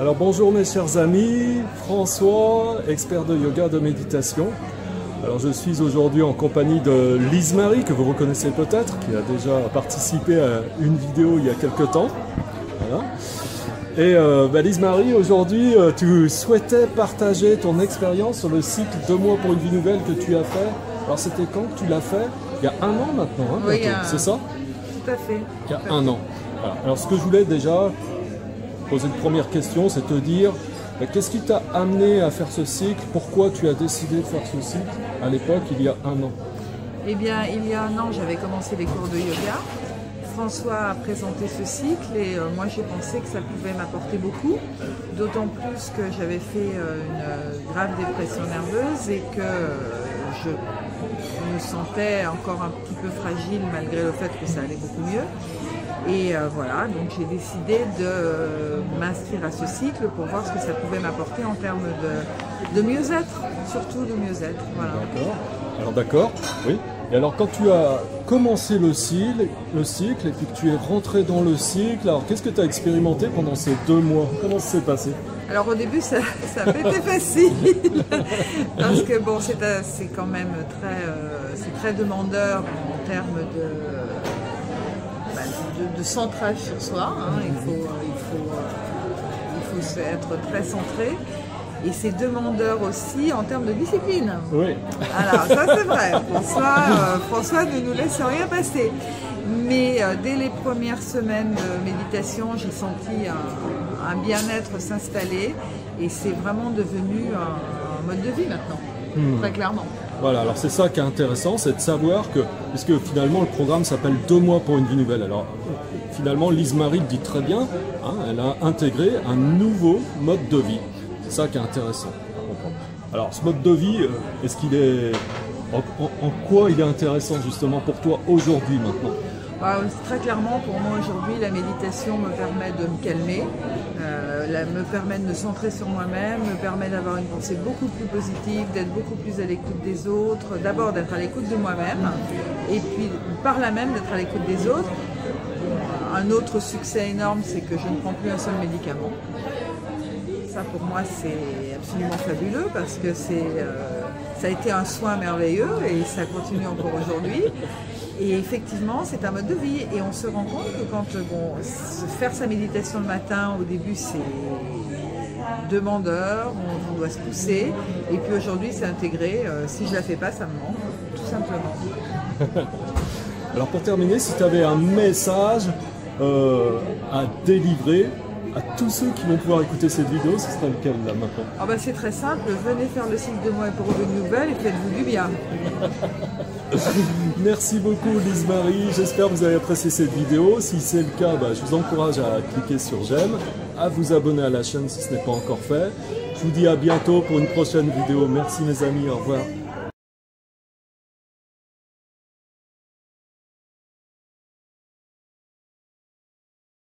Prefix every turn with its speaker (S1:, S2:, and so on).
S1: Alors bonjour mes chers amis, François, expert de yoga, de méditation. Alors je suis aujourd'hui en compagnie de Lise-Marie, que vous reconnaissez peut-être, qui a déjà participé à une vidéo il y a quelques temps. Voilà. Et Lise-Marie, aujourd'hui tu souhaitais partager ton expérience sur le cycle 2 mois pour une vie nouvelle que tu as fait. Alors c'était quand que tu l'as fait? Il y a un an maintenant, hein,
S2: oui,
S1: c'est ça?
S2: Tout à fait.
S1: Il y a un an. Voilà. Alors ce que je voulais déjà poser une première question, c'est te dire qu'est-ce qui t'a amené à faire ce cycle? Pourquoi tu as décidé de faire ce cycle à l'époque, il y a un an?
S2: Eh bien, il y a un an, j'avais commencé les cours de yoga. François a présenté ce cycle et moi j'ai pensé que ça pouvait m'apporter beaucoup, d'autant plus que j'avais fait une grave dépression nerveuse et que je me sentais encore un petit peu fragile malgré le fait que ça allait beaucoup mieux. Et voilà, donc j'ai décidé de m'inscrire à ce cycle pour voir ce que ça pouvait m'apporter en termes de mieux-être, surtout de mieux-être. Voilà.
S1: D'accord. Alors d'accord, oui. Et alors quand tu as commencé le cycle et puis que tu es rentré dans le cycle, alors qu'est-ce que tu as expérimenté pendant ces 2 mois? Comment ça s'est passé?
S2: Alors au début ça n'a pas été facile parce que bon c'est quand même très demandeur en termes de centrage sur soi, hein. Il faut être très centré. Et c'est demandeur aussi en termes de discipline.
S1: Oui.
S2: Alors ça c'est vrai, François ne nous laisse rien passer. Mais dès les premières semaines de méditation, j'ai senti un bien-être s'installer et c'est vraiment devenu un mode de vie maintenant, très clairement.
S1: Voilà, alors c'est ça qui est intéressant, c'est de savoir que, puisque finalement le programme s'appelle 2 mois pour une vie nouvelle, alors finalement Lise-Marie le dit très bien, hein, elle a intégré un nouveau mode de vie. C'est ça qui est intéressant à comprendre. Alors ce mode de vie, est-ce qu'il est... En quoi il est intéressant justement pour toi aujourd'hui maintenant?
S2: Très clairement, pour moi aujourd'hui, la méditation me permet de me calmer, me permet de me centrer sur moi-même, me permet d'avoir une pensée beaucoup plus positive, d'être beaucoup plus à l'écoute des autres, d'abord d'être à l'écoute de moi-même, et puis par là même d'être à l'écoute des autres. Un autre succès énorme, c'est que je ne prends plus un seul médicament. Ça pour moi c'est absolument fabuleux parce que ça a été un soin merveilleux et ça continue encore aujourd'hui. Et effectivement, c'est un mode de vie et on se rend compte que quand faire sa méditation le matin, au début c'est demandeur, on doit se pousser et puis aujourd'hui c'est intégré, si je la fais pas ça me manque, tout simplement.
S1: Alors pour terminer, si tu avais un message à délivrer à tous ceux qui vont pouvoir écouter cette vidéo, ce serait lequel là maintenant?
S2: C'est très simple, venez faire le cycle de mois pour une nouvelle et faites-vous du bien.
S1: Merci beaucoup Lise-Marie, j'espère que vous avez apprécié cette vidéo. Si c'est le cas, je vous encourage à cliquer sur j'aime, à vous abonner à la chaîne si ce n'est pas encore fait. Je vous dis à bientôt pour une prochaine vidéo. Merci mes amis, au revoir.